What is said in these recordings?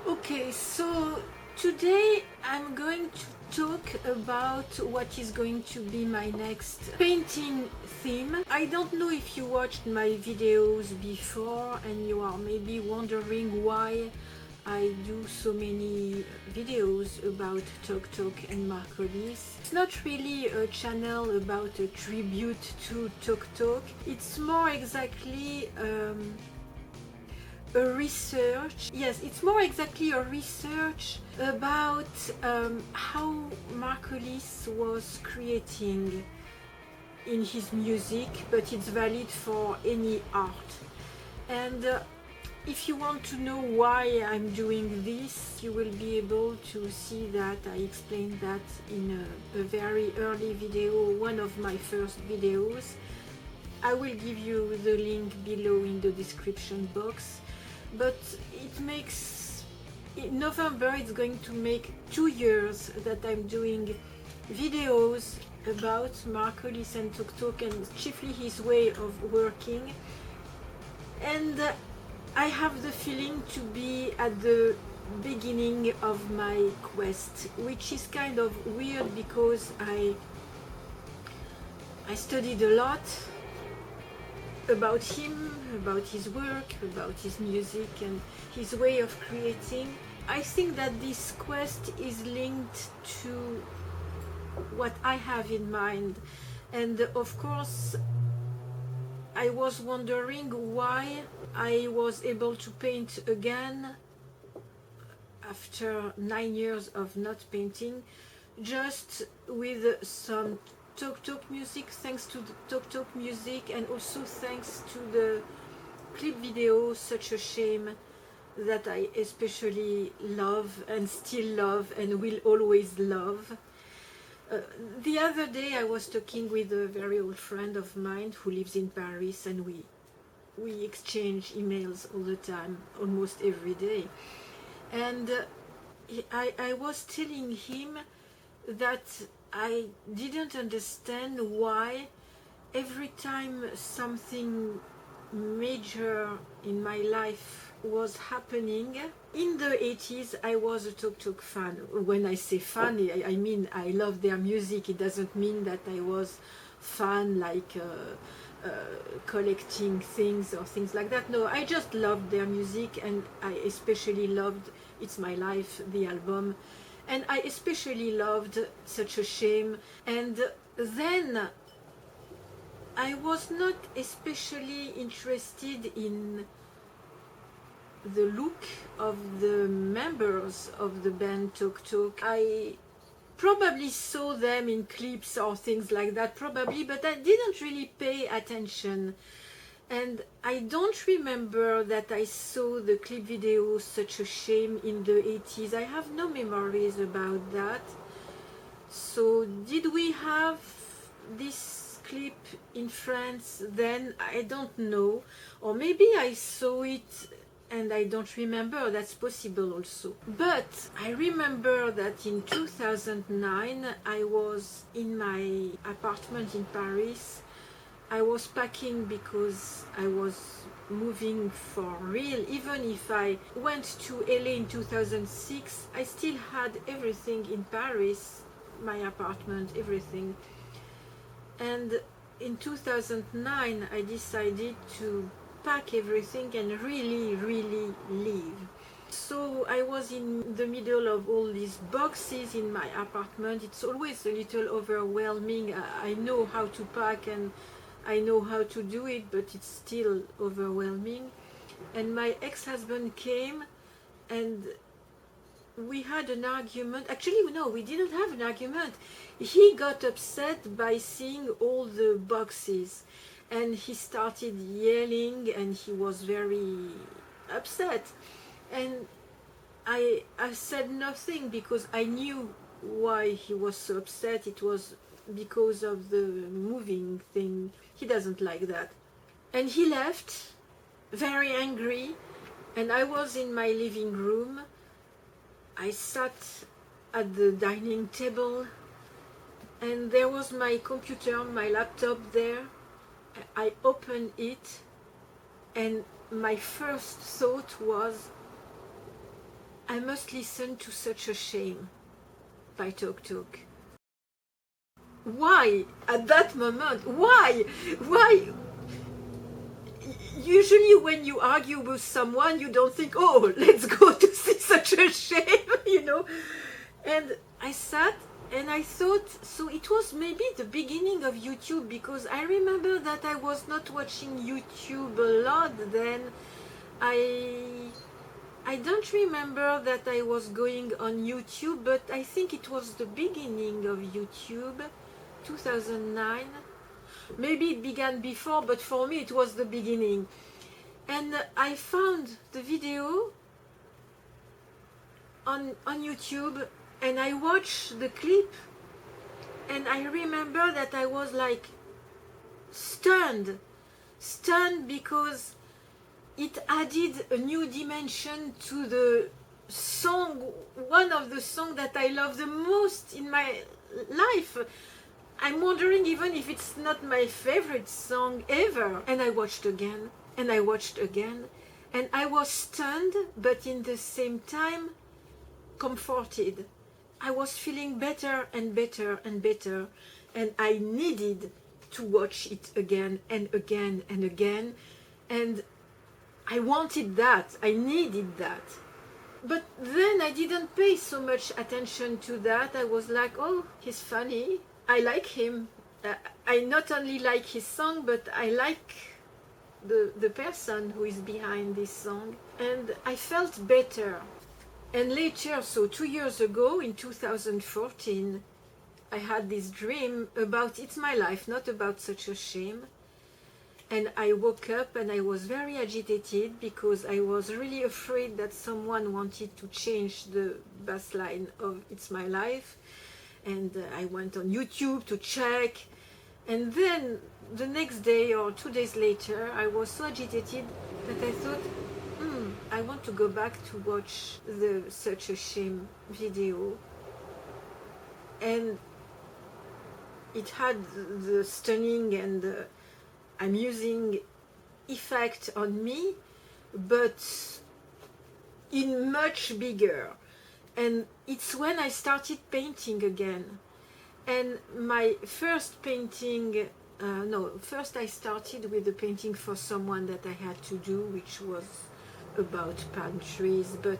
Okay, so today I'm going to talk about what is going to be my next painting theme. I don't know if you watched my videos before and you are maybe wondering why I do so many videos about Tok Tok and Hollis. It's not really a channel about a tribute to Tok Tok. It's more exactly a research. Yes, it's more exactly a research about how Hollis was creating in his music, but it's valid for any art. And if you want to know why I'm doing this, you will be able to see that I explained that in a very early video, one of my first videos. I will give you the link below in the description box. But it makes, in November it's going to make 2 years that I'm doing videos about Hollis and Tok Tok and chiefly his way of working. And I have the feeling to be at the beginning of my quest, which is kind of weird because I studied a lot about him, about his work, about his music and his way of creating. I think that this quest is linked to what I have in mind, and of course I was wondering why I was able to paint again after 9 years of not painting, just with some Tok Tok music, thanks to the Tok Tok music, and also thanks to the clip video Such a Shame that I especially love and still love and will always love. The other day I was talking with a very old friend of mine who lives in Paris, and we exchange emails all the time, almost every day. And I was telling him that I didn't understand why every time something major in my life was happening. In the 80s I was a Tok Tok fan. When I say fan, I mean I love their music. It doesn't mean that I was fan like collecting things or things like that. No, I just loved their music, and I especially loved It's My Life, the album, and I especially loved Such a Shame. And then I was not especially interested in the look of the members of the band Tok Tok. I probably saw them in clips or things like that, probably, but I didn't really pay attention. And I don't remember that I saw the clip video Such a Shame in the 80s. I have no memories about that. So did we have this clip in France then? I don't know. Or maybe I saw it and I don't remember. That's possible also. But I remember that in 2009 I was in my apartment in Paris. I was packing because I was moving for real. Even if I went to LA in 2006, I still had everything in Paris, my apartment, everything. And in 2009 I decided to pack everything and really leave. So I was in the middle of all these boxes in my apartment. It's always a little overwhelming. I know how to pack and I know how to do it, but it's still overwhelming. And my ex-husband came and we had an argument. Actually, no, we didn't have an argument. He got upset by seeing all the boxes and he started yelling and he was very upset. And I said nothing because I knew why he was so upset. It was because of the moving thing. He doesn't like that. And he left very angry, and I was in my living room. I sat at the dining table and there was my computer, my laptop there. I opened it and my first thought was, I must listen to Such a Shame by Tok Tok. Why? At that moment, why? Why? Usually when you argue with someone, you don't think, oh, let's go to see Such a Shame, you know. And I sat and I thought, so it was maybe the beginning of YouTube, because I remember that I was not watching YouTube a lot then. I don't remember that I was going on YouTube, but I think it was the beginning of YouTube, 2009. Maybe it began before, but for me it was the beginning. And I found the video on YouTube, and I watched the clip, and I remember that I was like stunned because it added a new dimension to the song, one of the songs that I love the most in my life. I'm wondering even if it's not my favorite song ever. And I watched again, and I watched again, and I was stunned, but in the same time comforted. I was feeling better and better and better, and I needed to watch it again and again and again, and I wanted that, I needed that. But then I didn't pay so much attention to that. I was like, oh, he's funny, I like him. I not only like his song, but I like the person who is behind this song. And I felt better. And later, so 2 years ago, in 2014, I had this dream about It's My Life, not about Such a Shame. And I woke up and I was very agitated because I was really afraid that someone wanted to change the bass line of It's My Life. And I went on YouTube to check. And then the next day or 2 days later, I was so agitated that I thought, I want to go back to watch the Such a Shame video. And it had the stunning and amusing effect on me, but in much bigger. And it's when I started painting again. And my first painting, first I started with the painting for someone that I had to do, which was about palm trees, but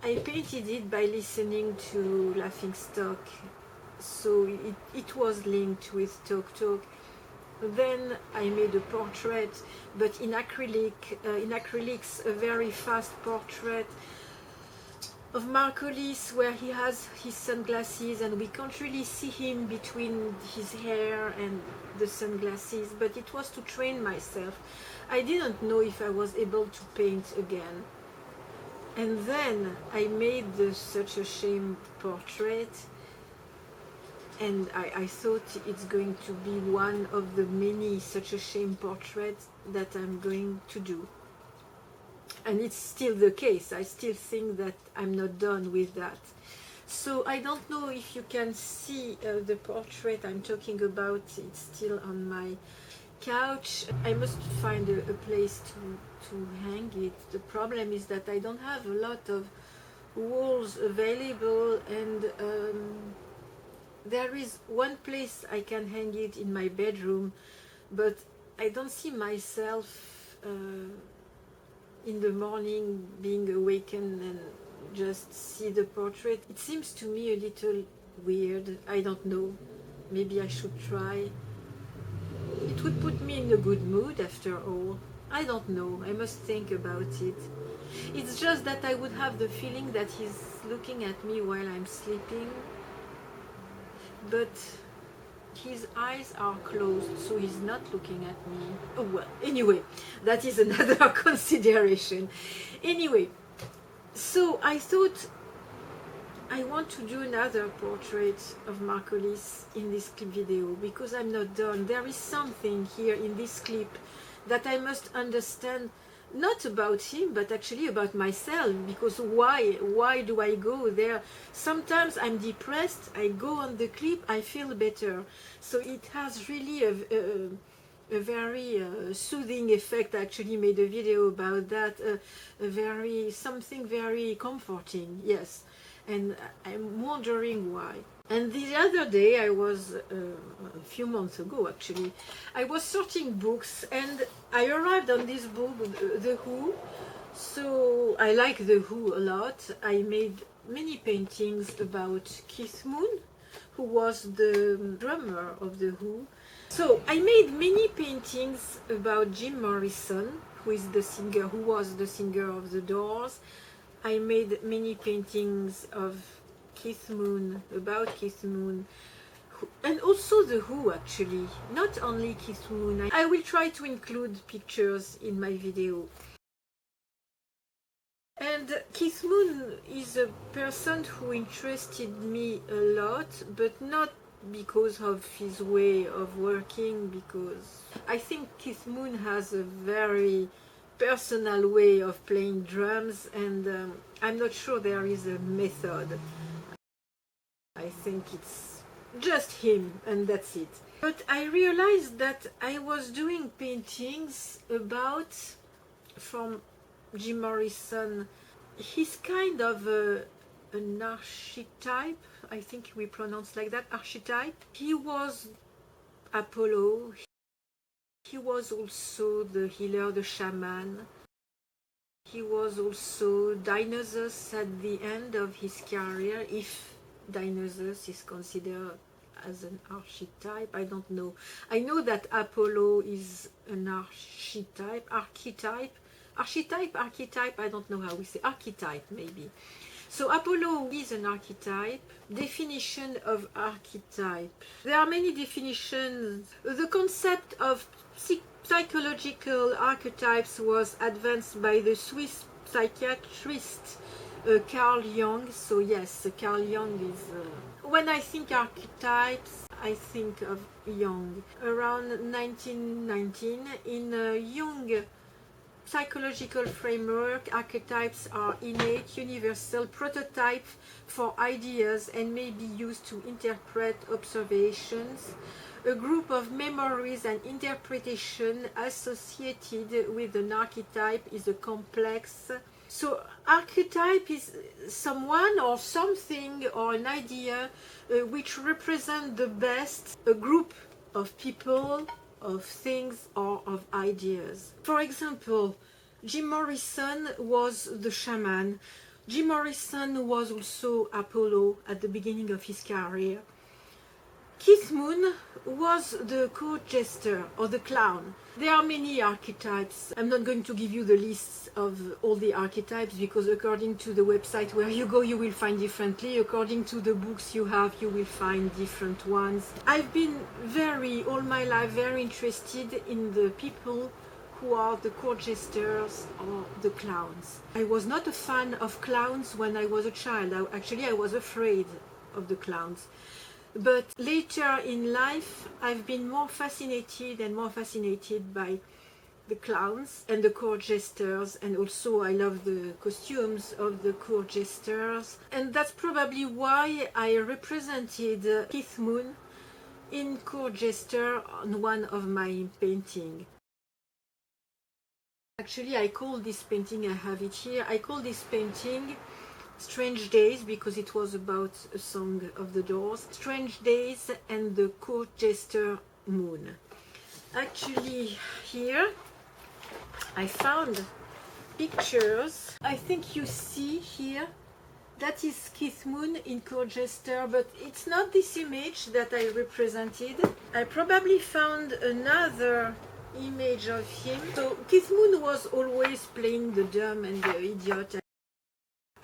I painted it by listening to Laughing Stock, so it was linked with Tok Tok. Then I made a portrait, but in acrylics, a very fast portrait of Hollis, where he has his sunglasses and we can't really see him between his hair and the sunglasses, but it was to train myself. I didn't know if I was able to paint again. And then I made the Such a Shame portrait, and I thought it's going to be one of the many Such a Shame portraits that I'm going to do. And it's still the case. I still think that I'm not done with that. So I don't know if you can see the portrait I'm talking about. It's still on my couch. I must find a place to hang it. The problem is that I don't have a lot of walls available, and there is one place I can hang it in my bedroom, but I don't see myself in the morning being awakened and just see the portrait. It seems to me a little weird. I don't know. Maybe I should try. It would put me in a good mood after all. I don't know. I must think about it. It's just that I would have the feeling that he's looking at me while I'm sleeping. But his eyes are closed, so he's not looking at me. Oh well, anyway, that is another consideration. Anyway, so I thought I want to do another portrait of Hollis in this clip video, because I'm not done. There is something here in this clip that I must understand, not about him, but actually about myself, because why do I go there? Sometimes I'm depressed, I go on the clip, I feel better. So it has really a very soothing effect. I actually made a video about that, something very comforting, yes. And I'm wondering why. And the other day, I was, a few months ago actually, I was sorting books and I arrived on this book, The Who. So I like The Who a lot. I made many paintings about Keith Moon, who was the drummer of The Who. So I made many paintings about Jim Morrison, who was the singer of The Doors. I made many paintings of Keith Moon, about Keith Moon, and also The Who actually, not only Keith Moon. I will try to include pictures in my video. And Keith Moon is a person who interested me a lot, but not because of his way of working, because I think Keith Moon has a very personal way of playing drums, and I'm not sure there is a method. I think it's just him and that's it. But I realized that I was doing paintings from Jim Morrison. He's kind of an archetype, I think we pronounce like that, archetype. He was Apollo, he was also the healer, the shaman. He was also Dionysus at the end of his career, if Dionysus is considered as an archetype, I don't know. I know that Apollo is an archetype, I don't know how we say, archetype maybe. So Apollo is an archetype. Definition of archetype. There are many definitions. The concept of psychological archetypes was advanced by the Swiss psychiatrist Carl Jung. So yes, Carl Jung is... when I think archetypes, I think of Jung. Around 1919, in Jung psychological framework, archetypes are innate, universal prototype for ideas and may be used to interpret observations. A group of memories and interpretation associated with an archetype is a complex. So archetype is someone or something or an idea which represent the best, a group of people, of things or of ideas. For example, Jim Morrison was the shaman. Jim Morrison was also Apollo at the beginning of his career. Keith Moon was the court jester or the clown. There are many archetypes. I'm not going to give you the lists of all the archetypes because according to the website where you go, you will find differently. According to the books you have, you will find different ones. I've been all my life, very interested in the people who are the court jesters or the clowns. I was not a fan of clowns when I was a child. Actually, I was afraid of the clowns. But later in life, I've been more fascinated by the clowns and the court jesters, and also I love the costumes of the court jesters. And that's probably why I represented Keith Moon in court jester on one of my paintings. Actually, I call this painting, I have it here, I call this painting Strange Days because it was about a song of the Doors. Strange Days and the court jester moon. Actually, here I found pictures. I think you see here, that is Keith Moon in court jester, but it's not this image that I represented. I probably found another image of him. So Keith Moon was always playing the dumb and the idiot,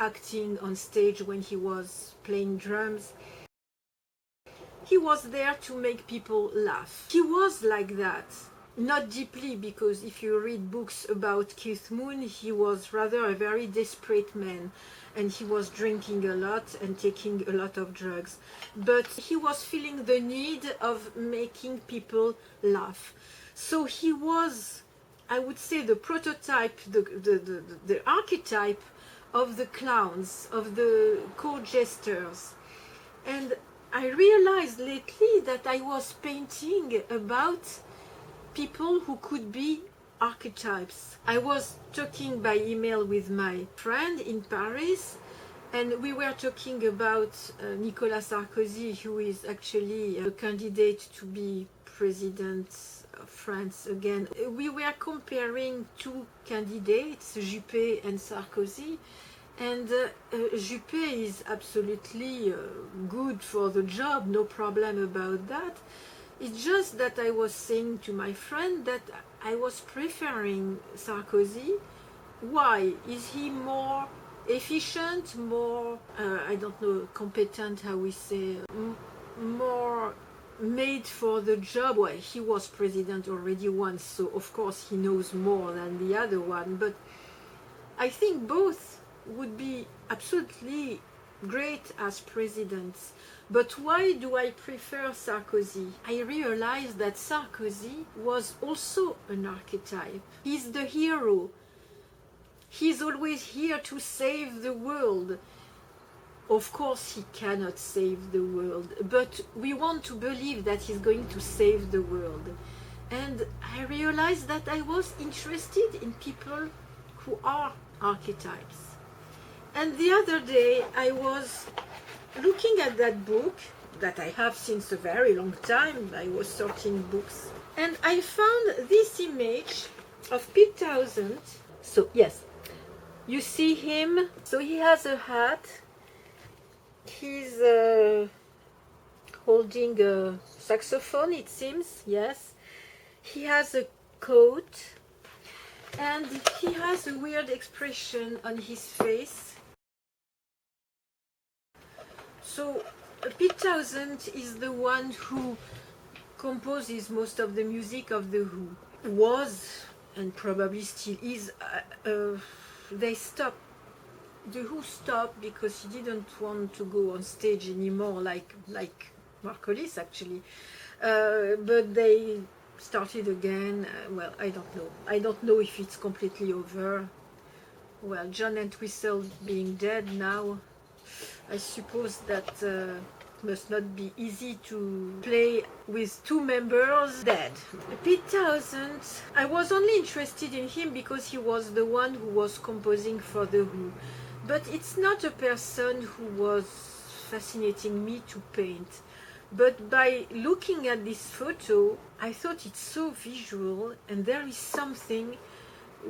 acting on stage when he was playing drums. He was there to make people laugh. He was like that, not deeply, because if you read books about Keith Moon, he was rather a very desperate man and he was drinking a lot and taking a lot of drugs. But he was feeling the need of making people laugh. So he was, I would say, the prototype, the archetype of the clowns, of the court jesters. And I realized lately that I was painting about people who could be archetypes. I was talking by email with my friend in Paris, and we were talking about Nicolas Sarkozy, who is actually a candidate to be president of France again. We were comparing two candidates, Juppé and Sarkozy, and Juppé is absolutely good for the job, no problem about that. It's just that I was saying to my friend that I was preferring Sarkozy. Why? Is he more efficient, more, I don't know, competent, how we say, more made for the job? Well, he was president already once, so of course he knows more than the other one, but I think both would be absolutely great as presidents. But why do I prefer Sarkozy? I realized that Sarkozy was also an archetype. He's the hero. He's always here to save the world. Of course he cannot save the world, but we want to believe that he's going to save the world. And I realized that I was interested in people who are archetypes. And the other day I was looking at that book that I have since a very long time. I was sorting books, and I found this image of Pete Townshend. So yes, you see him. So he has a hat. He's holding a saxophone, it seems. Yes, he has a coat, and he has a weird expression on his face. So Pete Townshend is the one who composes most of the music of The Who. Was, and probably still is, they stopped. The Who stopped because he didn't want to go on stage anymore, like Hollis actually. But they started again. Well, I don't know. I don't know if it's completely over. Well, John Entwistle being dead now, I suppose that must not be easy to play with two members dead. Pete Townshend, I was only interested in him because he was the one who was composing for The Who. But it's not a person who was fascinating me to paint. But by looking at this photo, I thought it's so visual, and there is something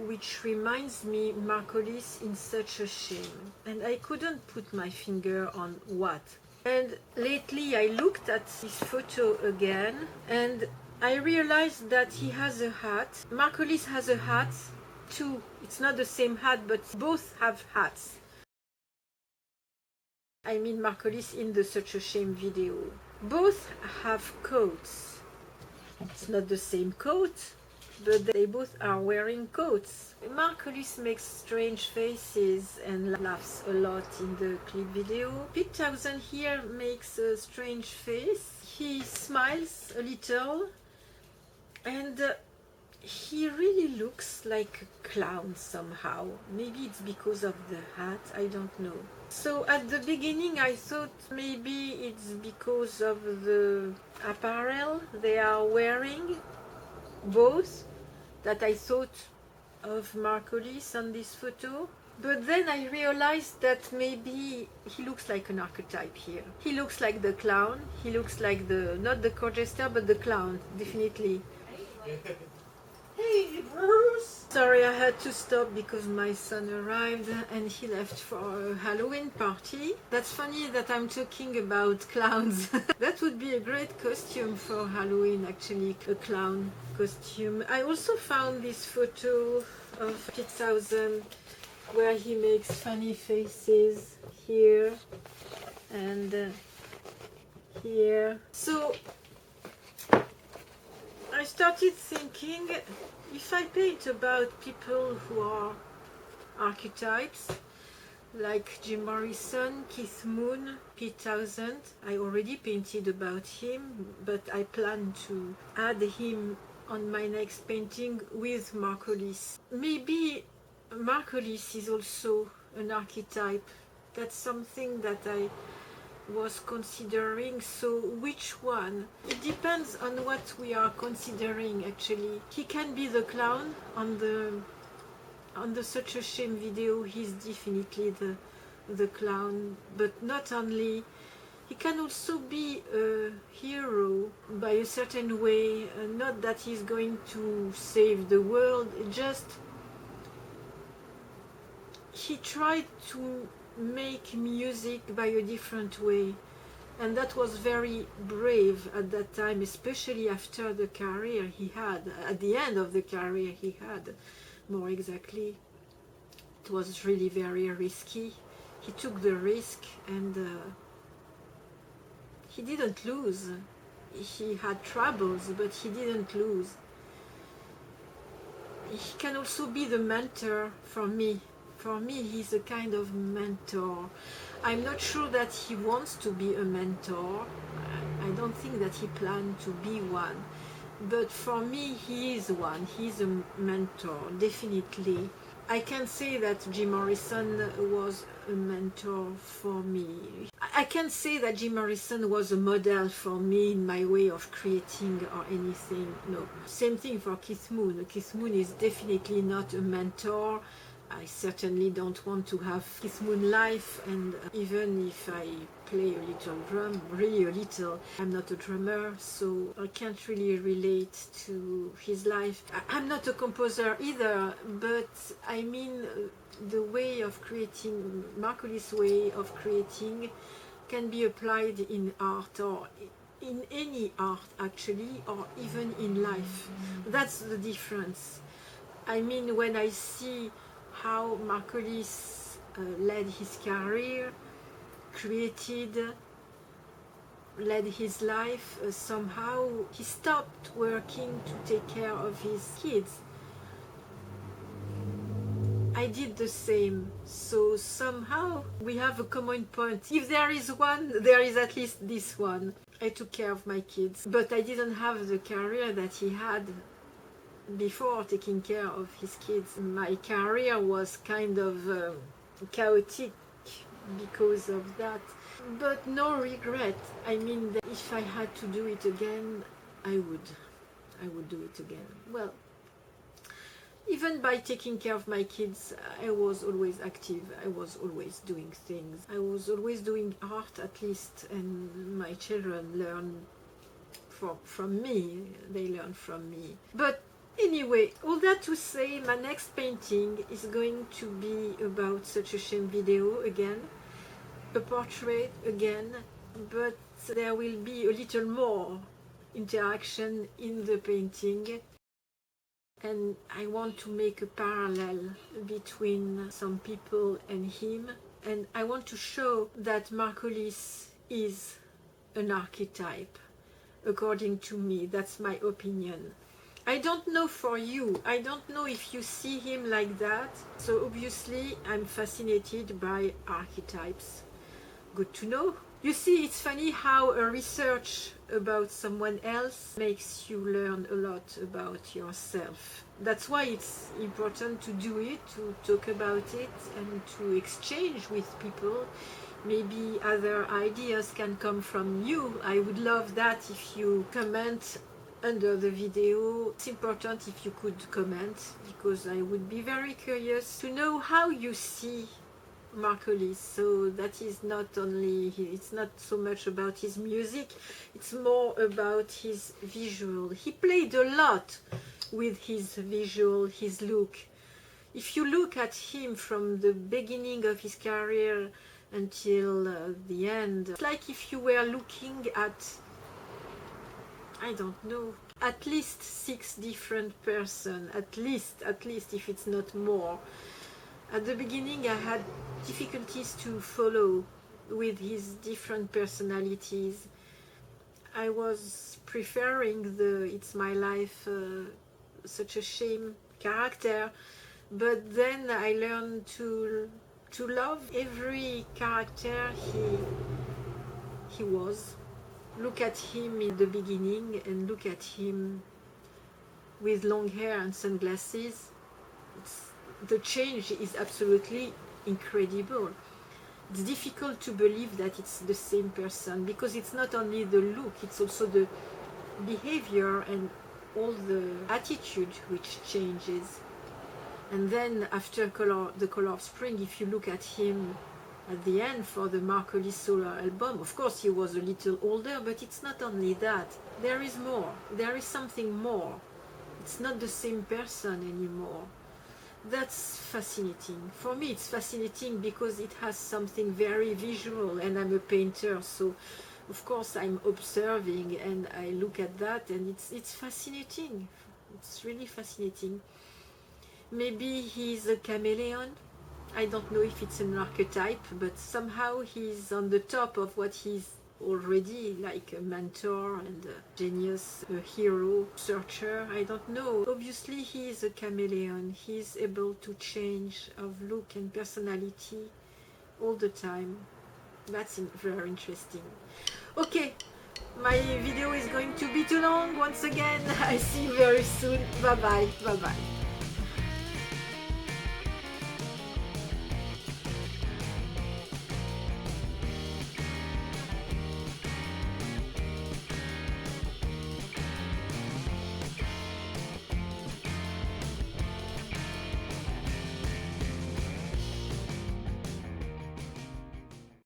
which reminds me Marcolis in Such a Shame, and I couldn't put my finger on what. And lately I looked at this photo again, and I realized that he has a hat. Marcolis has a hat too. It's not the same hat, but both have hats. I mean Marcolis in the Such a Shame video. Both have coats. It's not the same coat, but they both are wearing coats. Marcolis makes strange faces and laughs a lot in the clip video. Pete Townshend here makes a strange face. He smiles a little, and he really looks like a clown somehow. Maybe it's because of the hat, I don't know. So at the beginning I thought maybe it's because of the apparel they are wearing, both, that I thought of Marcolis on this photo. But then I realized that maybe he looks like an archetype here. He looks like the clown. He looks like the, not the court jester, but the clown, definitely. Hey, Bruce! Sorry, I had to stop because my son arrived and he left for a Halloween party. That's funny that I'm talking about clowns. That would be a great costume for Halloween, actually, a clown costume. I also found this photo of Pete Townshend where he makes funny faces here and here. So I started thinking, if I paint about people who are archetypes, like Jim Morrison, Keith Moon, Pete Townshend, I already painted about him, but I plan to add him on my next painting with Marcolis. Maybe Marcolis is also an archetype. That's something that I was considering, so which one? It depends on what we are considering actually. He can be the clown on the Such a Shame video. He's definitely the clown, but not only. He can also be a hero by a certain way, not that he's going to save the world, just he tried to make music by a different way, and that was very brave at that time, especially after the career he had, at the end of the career he had, more exactly. It was really very risky. He took the risk, and he didn't lose. He had troubles, but he didn't lose. He can also be the mentor for me. For me, he's a kind of mentor. I'm not sure that he wants to be a mentor. I don't think that he planned to be one. But for me, he is one. He's a mentor, definitely. I can say that Jim Morrison was a mentor for me. I can't say that Jim Morrison was a model for me in my way of creating or anything. No. Same thing for Keith Moon. Keith Moon is definitely not a mentor. I certainly don't want to have Keith Moon life, and even if I play a little drum, really a little, I'm not a drummer, so I can't really relate to his life. I'm not a composer either, but I mean the way of creating, Marcolis' way of creating can be applied in art, or in any art actually, or even in life. That's the difference. I mean, when I see how Marcolis led his career, led his life, somehow he stopped working to take care of his kids. I did the same, so somehow we have a common point. If there is one, there is at least this one. I took care of my kids, but I didn't have the career that he had before taking care of his kids. My career was kind of chaotic because of that, but no regret. I mean, that if I had to do it again, I would do it again. Well, even by taking care of my kids, I was always active. I was always doing things. I was always doing art, at least, and my children learn from me. They learn from me. But anyway, all that to say, my next painting is going to be about Such a Shame video again, a portrait again, but there will be a little more interaction in the painting, and I want to make a parallel between some people and him, and I want to show that Marcolis is an archetype, according to me. That's my opinion. I don't know for you, I don't know if you see him like that, so obviously I'm fascinated by archetypes. Good to know. You see, it's funny how a research about someone else makes you learn a lot about yourself. That's why it's important to do it, to talk about it, and to exchange with people. Maybe other ideas can come from you. I would love that if you comment under the video. It's important if you could comment, because I would be very curious to know how you see Marcolis. So that is not only, it's not so much about his music, it's more about his visual. He played a lot with his visual, his look. If you look at him from the beginning of his career until the end, it's like if you were looking at, I don't know, at least 6 different persons, at least if it's not more. At the beginning I had difficulties to follow with his different personalities. I was preferring the It's My Life, Such a Shame character, but then I learned to love every character he was. Look at him in the beginning and look at him with long hair and sunglasses. The change is absolutely incredible. it's difficult to believe that it's the same person, because it's not only the look, it's also the behavior and all the attitude which changes. And then after the Color of Spring, if you look at him at the end for the Mark Hollis solo album, of course he was a little older, but it's not only that. There is more. There is something more. It's not the same person anymore. That's fascinating. For me it's fascinating because it has something very visual, and I'm a painter, so of course I'm observing and I look at that, and it's fascinating. It's really fascinating. Maybe he's a chameleon. I don't know if it's an archetype, but somehow he's on the top of what he's already, like a mentor and a genius, a hero, searcher. I don't know. Obviously he is a chameleon. He's able to change of look and personality all the time. That's very interesting. Okay, my video is going to be too long once again. I see you very soon. Bye bye. Bye bye.